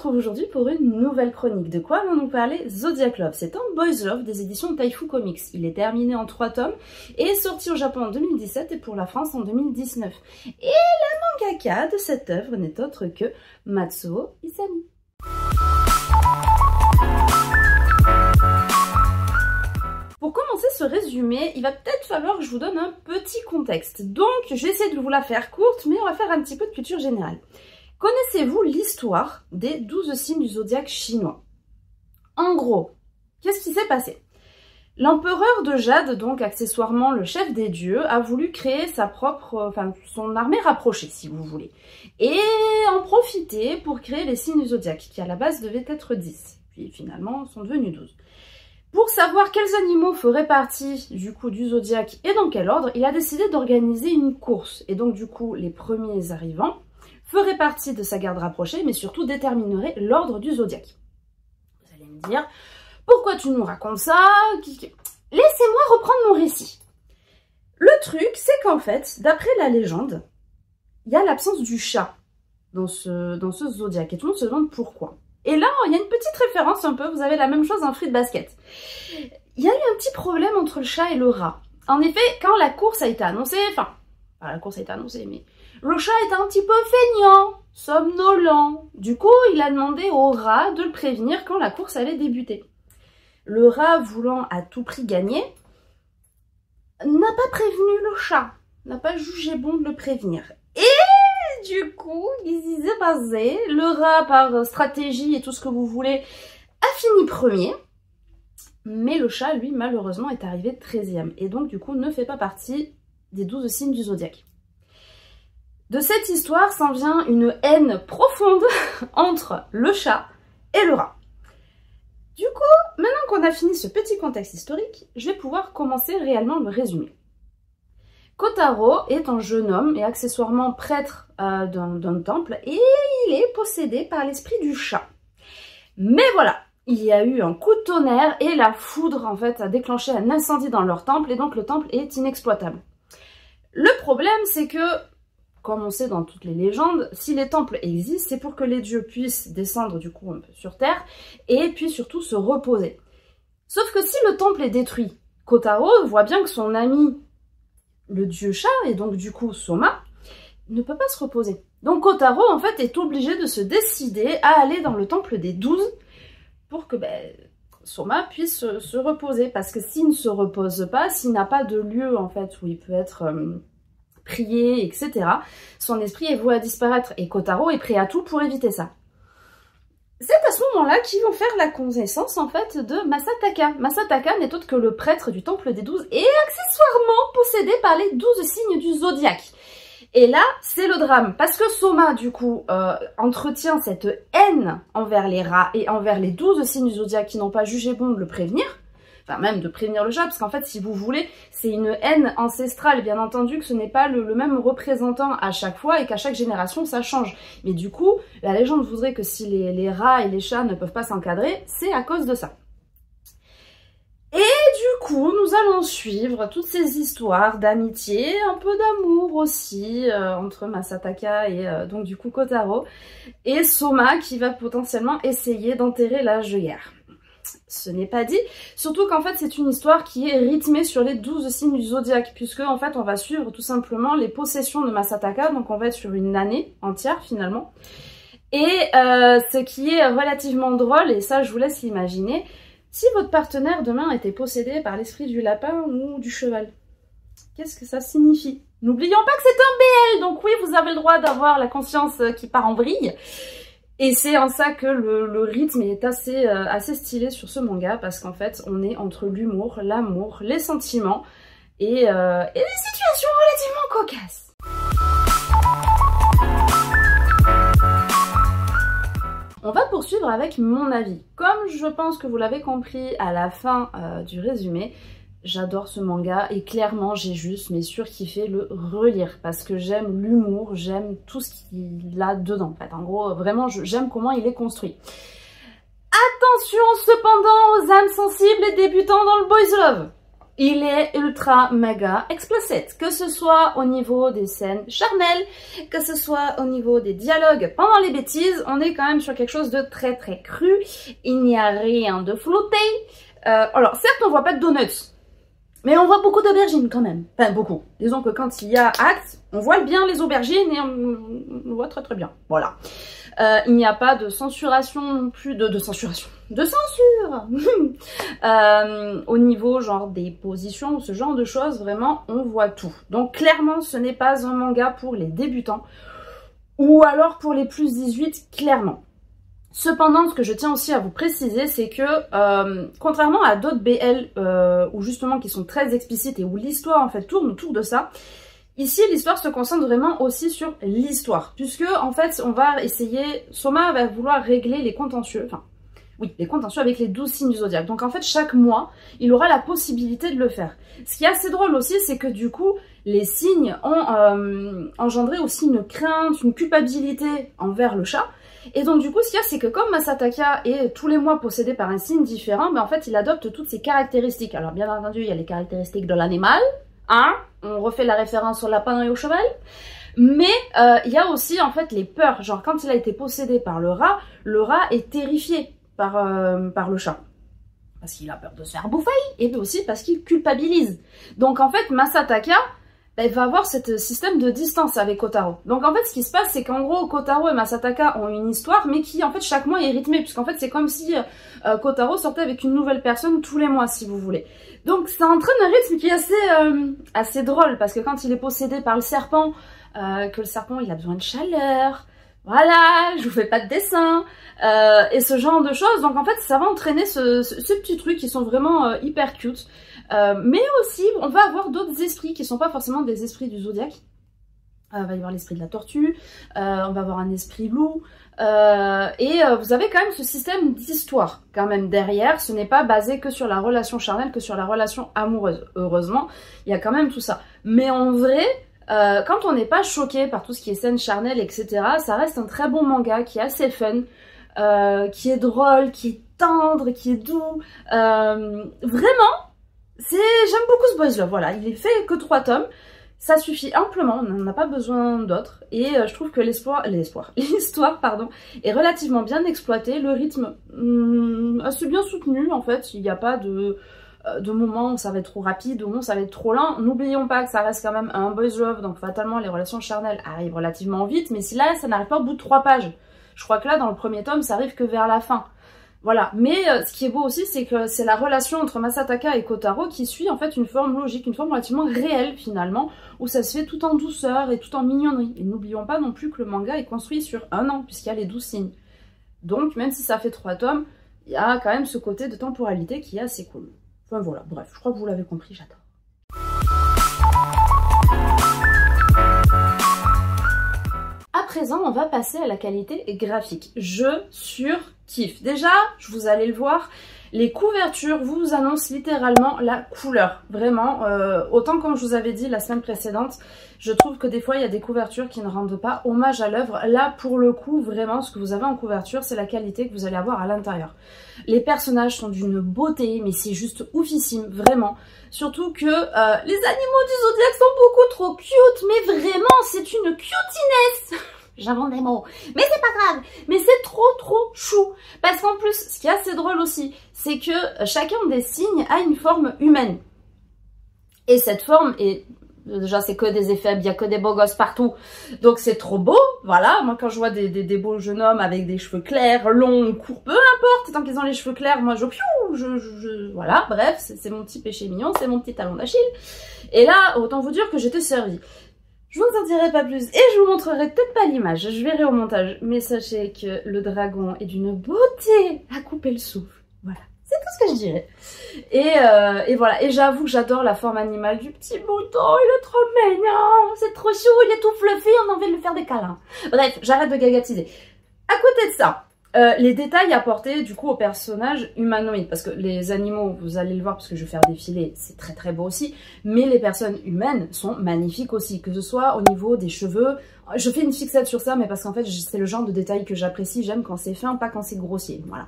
retrouve aujourd'hui pour une nouvelle chronique. De quoi allons-nous parler? Zodiac Love. C'est un boys love des éditions Taifu Comics. Il est terminé en 3 tomes et est sorti au Japon en 2017 et pour la France en 2019. Et la mangaka de cette œuvre n'est autre que Matsuo Isami. Pour commencer ce résumé, il va peut-être falloir que je vous donne un petit contexte. Donc, je vais essayer de vous la faire courte, mais on va faire un petit peu de culture générale. Connaissez-vous l'histoire des 12 signes du zodiaque chinois? En gros, qu'est-ce qui s'est passé? L'empereur de Jade, donc accessoirement le chef des dieux, a voulu créer son armée rapprochée, si vous voulez. Et en profiter pour créer les signes du zodiaque, qui à la base devaient être 10. Puis finalement, sont devenus 12. Pour savoir quels animaux feraient partie du coup du zodiaque et dans quel ordre, il a décidé d'organiser une course. Et donc du coup, les premiers arrivants feraient partie de sa garde rapprochée, mais surtout détermineraient l'ordre du zodiaque. Vous allez me dire, pourquoi tu nous racontes ça? Laissez-moi reprendre mon récit. Le truc, c'est qu'en fait, d'après la légende, il y a l'absence du chat dans ce zodiaque. Et tout le monde se demande pourquoi. Et là, il y a une petite référence un peu, vous avez la même chose en fruit de basket. Il y a eu un petit problème entre le chat et le rat. En effet, quand la course a été annoncée, mais le chat était un petit peu feignant, somnolent. Du coup, il a demandé au rat de le prévenir quand la course allait débuter. Le rat, voulant à tout prix gagner, n'a pas prévenu le chat, n'a pas jugé bon de le prévenir. Et du coup, il s'est passé, le rat, par stratégie et tout ce que vous voulez, a fini premier. Mais le chat, lui, malheureusement, est arrivé 13e. Et donc, du coup, ne fait pas partie des 12 signes du zodiaque. De cette histoire s'en vient une haine profonde entre le chat et le rat. Du coup, maintenant qu'on a fini ce petit contexte historique, je vais pouvoir commencer réellement le résumé. Kotaro est un jeune homme et accessoirement prêtre d'un temple et il est possédé par l'esprit du chat. Mais voilà, il y a eu un coup de tonnerre et la foudre en fait a déclenché un incendie dans leur temple et donc le temple est inexploitable. Le problème c'est que, comme on sait dans toutes les légendes, si les temples existent, c'est pour que les dieux puissent descendre du coup un peu sur terre et puis surtout se reposer. Sauf que si le temple est détruit, Kotaro voit bien que son ami, le dieu chat, et donc du coup Soma, ne peut pas se reposer. Donc Kotaro en fait est obligé de se décider à aller dans le temple des 12 pour que Soma puisse se reposer. Parce que s'il ne se repose pas, s'il n'a pas de lieu en fait où il peut être prié, etc., son esprit est voué à disparaître et Kotaro est prêt à tout pour éviter ça. C'est à ce moment-là qu'ils vont faire la connaissance en fait de Masataka. Masataka n'est autre que le prêtre du temple des 12 et accessoirement possédé par les 12 signes du zodiaque. Et là, c'est le drame, parce que Soma, du coup, entretient cette haine envers les rats et envers les 12 signes du zodiaque qui n'ont pas jugé bon de le prévenir, enfin même de prévenir le chat, parce qu'en fait, si vous voulez, c'est une haine ancestrale, bien entendu que ce n'est pas le même représentant à chaque fois et qu'à chaque génération, ça change. Mais du coup, la légende voudrait que si les rats et les chats ne peuvent pas s'encadrer, c'est à cause de ça. Et du coup, nous allons suivre toutes ces histoires d'amitié, un peu d'amour aussi, entre Masataka et donc du coup Kotaro, et Soma qui va potentiellement essayer d'enterrer la geôlière. Ce n'est pas dit, surtout qu'en fait c'est une histoire qui est rythmée sur les 12 signes du zodiaque, puisque en fait on va suivre tout simplement les possessions de Masataka, donc on va être sur une année entière finalement. Et ce qui est relativement drôle, et ça je vous laisse l'imaginer, si votre partenaire demain était possédé par l'esprit du lapin ou du cheval, qu'est-ce que ça signifie? N'oublions pas que c'est un BL, donc oui, vous avez le droit d'avoir la conscience qui part en vrille. Et c'est en ça que le rythme est assez stylé sur ce manga, parce qu'en fait, on est entre l'humour, l'amour, les sentiments et des situations relativement cocasses. On va poursuivre avec mon avis. Comme je pense que vous l'avez compris à la fin du résumé, j'adore ce manga et clairement j'ai juste mais surkiffé le relire parce que j'aime l'humour, j'aime tout ce qu'il a dedans. En fait, en gros, vraiment, j'aime comment il est construit. Attention cependant aux âmes sensibles et débutants dans le boys love. il est ultra méga explicite, que ce soit au niveau des scènes charnelles, que ce soit au niveau des dialogues pendant les bêtises, on est quand même sur quelque chose de très très cru, il n'y a rien de flouté. Alors certes on voit pas de donuts, mais on voit beaucoup d'aubergines quand même, enfin beaucoup. Disons que quand il y a acte, on voit bien les aubergines et on voit très très bien, voilà. Il n'y a pas de censuration non plus, de censuration, de censure au niveau genre des positions ou ce genre de choses, vraiment on voit tout. Donc clairement ce n'est pas un manga pour les débutants ou alors pour les plus 18 clairement. Cependant, ce que je tiens aussi à vous préciser, c'est que contrairement à d'autres BL où justement qui sont très explicites et où l'histoire en fait tourne autour de ça, ici, l'histoire se concentre vraiment aussi sur l'histoire, puisque en fait, on va essayer, Soma va vouloir régler les contentieux, enfin, oui, les contentieux avec les 12 signes du zodiaque. Donc en fait, chaque mois, il aura la possibilité de le faire. Ce qui est assez drôle aussi, c'est que du coup, les signes ont engendré aussi une crainte, une culpabilité envers le chat. Et donc du coup, ce qu'il y a, c'est que comme Masataka est tous les mois possédé par un signe différent, mais en fait, il adopte toutes ses caractéristiques. Alors bien entendu, il y a les caractéristiques de l'animal, hein, on refait la référence au lapin et au cheval, mais il y a aussi en fait les peurs, genre quand il a été possédé par le rat est terrifié par le chat, parce qu'il a peur de se faire bouffer, et aussi parce qu'il culpabilise. Donc en fait Masataka va avoir ce système de distance avec Kotaro. Donc en fait ce qui se passe c'est qu'en gros Kotaro et Masataka ont une histoire mais qui en fait chaque mois est rythmée, puisqu'en fait c'est comme si Kotaro sortait avec une nouvelle personne tous les mois si vous voulez. Donc ça entraîne un rythme qui est assez drôle, parce que quand il est possédé par le serpent, que le serpent il a besoin de chaleur, voilà, je vous fais pas de dessin, et ce genre de choses, donc en fait ça va entraîner ce petit truc qui sont vraiment hyper cute. Mais aussi on va avoir d'autres esprits qui sont pas forcément des esprits du zodiaque. Il va y avoir l'esprit de la tortue, on va avoir un esprit loup, vous avez quand même ce système d'histoire quand même derrière. Ce n'est pas basé que sur la relation charnelle, que sur la relation amoureuse. Heureusement, il y a quand même tout ça. Mais en vrai, quand on n'est pas choqué par tout ce qui est scène charnelle, etc., ça reste un très bon manga qui est assez fun, qui est drôle, qui est tendre, qui est doux. Vraiment, j'aime beaucoup ce boys love, voilà. Il est fait que 3 tomes. Ça suffit amplement, on n'en a pas besoin d'autres, et je trouve que l'histoire pardon, est relativement bien exploitée, le rythme assez bien soutenu en fait, il n'y a pas de moment où ça va être trop rapide, de moment où ça va être trop lent. N'oublions pas que ça reste quand même un boys love, donc fatalement les relations charnelles arrivent relativement vite, mais si là ça n'arrive pas au bout de 3 pages, je crois que là dans le premier tome ça arrive que vers la fin. Voilà, mais ce qui est beau aussi, c'est que c'est la relation entre Masataka et Kotaro qui suit en fait une forme logique, une forme relativement réelle finalement, où ça se fait tout en douceur et tout en mignonnerie. Et n'oublions pas non plus que le manga est construit sur 1 an, puisqu'il y a les 12 signes. Donc même si ça fait 3 tomes, il y a quand même ce côté de temporalité qui est assez cool. Enfin voilà, bref, je crois que vous l'avez compris, j'adore. À présent, on va passer à la qualité graphique. Je surkiffe. Déjà, vous allez le voir, les couvertures vous annoncent littéralement la couleur. Vraiment, autant comme je vous avais dit la semaine précédente, je trouve que des fois il y a des couvertures qui ne rendent pas hommage à l'œuvre. Là, pour le coup, vraiment, ce que vous avez en couverture, c'est la qualité que vous allez avoir à l'intérieur. Les personnages sont d'une beauté, mais c'est juste oufissime, vraiment. Surtout que les animaux du zodiaque sont beaucoup trop cute, mais vraiment, c'est une cutiness. J'invente des mots, mais c'est pas grave, mais c'est trop chou, parce qu'en plus, ce qui est assez drôle aussi, c'est que chacun des signes a une forme humaine, et cette forme est, déjà c'est que des effets, il n'y a que des beaux gosses partout, donc c'est trop beau, voilà. Moi quand je vois des beaux jeunes hommes avec des cheveux clairs, longs, courts, peu importe, tant qu'ils ont les cheveux clairs, moi voilà, bref, c'est mon petit péché mignon, c'est mon petit talon d'Achille, et là, autant vous dire que j'étais servie. Je vous en dirai pas plus et je vous montrerai peut-être pas l'image, je verrai au montage, mais sachez que le dragon est d'une beauté à couper le souffle, voilà, c'est tout ce que je dirais. Et voilà, et j'avoue que j'adore la forme animale du petit mouton, il est trop mignon, c'est trop chou, il est tout fluffy, on a envie de lui faire des câlins. Bref, j'arrête de gagatiser. À côté de ça, les détails apportés du coup aux personnages humanoïdes, parce que les animaux, vous allez le voir parce que je vais faire défiler, c'est très beau aussi, mais les personnes humaines sont magnifiques aussi, que ce soit au niveau des cheveux. Je fais une fixette sur ça, mais parce qu'en fait c'est le genre de détail que j'apprécie, j'aime quand c'est fin, pas quand c'est grossier, voilà.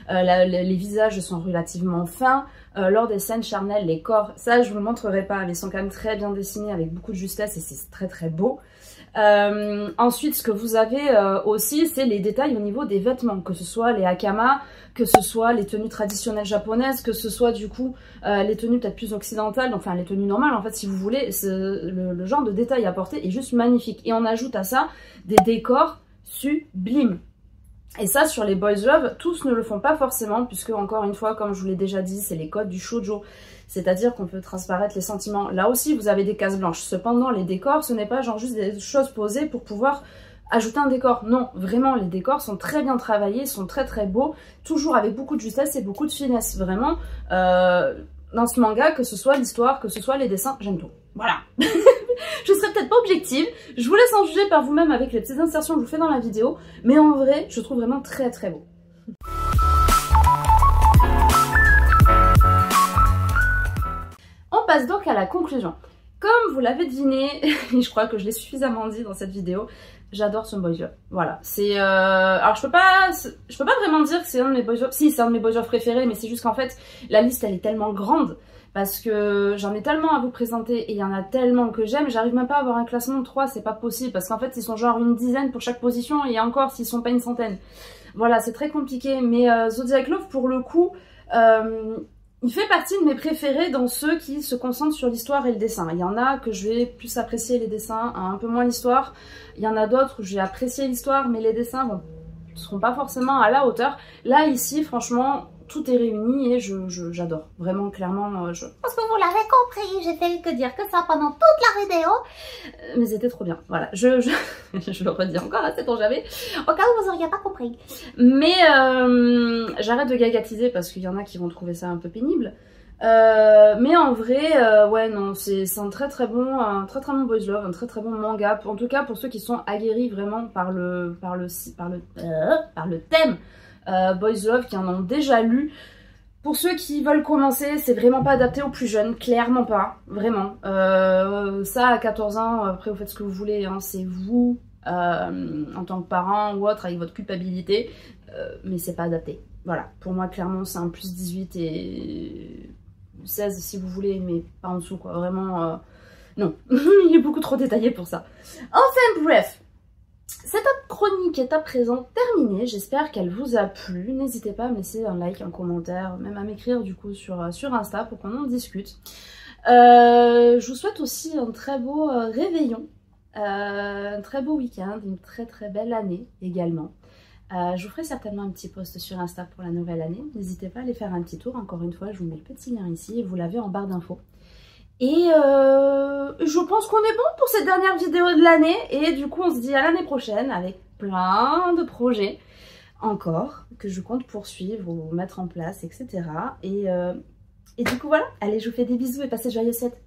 les visages sont relativement fins. Lors des scènes charnelles, les corps, ça je vous le montrerai pas, mais ils sont quand même très bien dessinés avec beaucoup de justesse et c'est très très beau. Ensuite, ce que vous avez aussi, c'est les détails au niveau des vêtements, que ce soit les hakama, que ce soit les tenues traditionnelles japonaises, que ce soit du coup les tenues peut-être plus occidentales, enfin les tenues normales en fait si vous voulez, le genre de détail apporté est juste magnifique. Et on ajoute à ça des décors sublimes. Et ça, sur les Boys Love, tous ne le font pas forcément, puisque encore une fois, comme je vous l'ai déjà dit, c'est les codes du shoujo. C'est-à-dire qu'on peut transparaître les sentiments. Là aussi, vous avez des cases blanches. Cependant, les décors, ce n'est pas genre juste des choses posées pour pouvoir ajouter un décor. Non, vraiment, les décors sont très bien travaillés, sont très très beaux, toujours avec beaucoup de justesse et beaucoup de finesse. Vraiment, dans ce manga, que ce soit l'histoire, que ce soit les dessins, j'aime tout. Voilà. Je serai peut-être pas objective, je vous laisse en juger par vous-même avec les petites insertions que je vous fais dans la vidéo, mais en vrai, je trouve vraiment très très beau. On passe donc à la conclusion. Comme vous l'avez deviné, et je crois que je l'ai suffisamment dit dans cette vidéo, j'adore ce Boys Love. Voilà, c'est... Alors je peux pas vraiment dire que c'est un de mes Boys Love. Si, c'est un de mes Boys Love préférés, mais c'est juste qu'en fait, la liste elle est tellement grande, parce que j'en ai tellement à vous présenter et il y en a tellement que j'aime, j'arrive même pas à avoir un classement de 3, c'est pas possible, parce qu'en fait ils sont genre une dizaine pour chaque position, et encore s'ils sont pas une centaine. Voilà, c'est très compliqué, mais Zodiac Love pour le coup, il fait partie de mes préférés dans ceux qui se concentrent sur l'histoire et le dessin. Il y en a que je vais plus apprécier les dessins, un peu moins l'histoire. Il y en a d'autres où j'ai apprécié l'histoire, mais les dessins ne seront pas forcément à la hauteur. Là, ici, franchement, tout est réuni et j'adore. Vraiment, clairement, Parce que vous l'avez compris, j'ai fait que dire que ça pendant toute la vidéo. Mais c'était trop bien, voilà. Je le redis encore, hein, c'est ton jamais. Au cas où vous auriez pas compris. Mais j'arrête de gagatiser parce qu'il y en a qui vont trouver ça un peu pénible. Mais en vrai, ouais, non, c'est un très très bon Boys Love, un très très bon manga. En tout cas, pour ceux qui sont aguerris vraiment par le thème Boys Love, qui en ont déjà lu. Pour ceux qui veulent commencer, c'est vraiment pas adapté aux plus jeunes, clairement pas, vraiment. Ça, à 14 ans, après vous faites ce que vous voulez, hein, c'est vous, en tant que parent ou autre, avec votre culpabilité, mais c'est pas adapté. Voilà, pour moi, clairement, c'est un plus 18 et 16 si vous voulez, mais pas en dessous, quoi, vraiment, non, il est beaucoup trop détaillé pour ça. Enfin, bref. Cette chronique est à présent terminée, j'espère qu'elle vous a plu. N'hésitez pas à me laisser un like, un commentaire, même à m'écrire du coup sur Insta pour qu'on en discute. Je vous souhaite aussi un très beau réveillon, un très beau week-end, une très très belle année également. Je vous ferai certainement un petit post sur Insta pour la nouvelle année. N'hésitez pas à aller faire un petit tour, encore une fois, je vous mets le petit lien ici et vous l'avez en barre d'infos. Et je pense qu'on est bon pour cette dernière vidéo de l'année. Et du coup, on se dit à l'année prochaine avec plein de projets encore que je compte poursuivre ou mettre en place, etc. Et du coup, voilà. Allez, je vous fais des bisous et passez de joyeuses fêtes.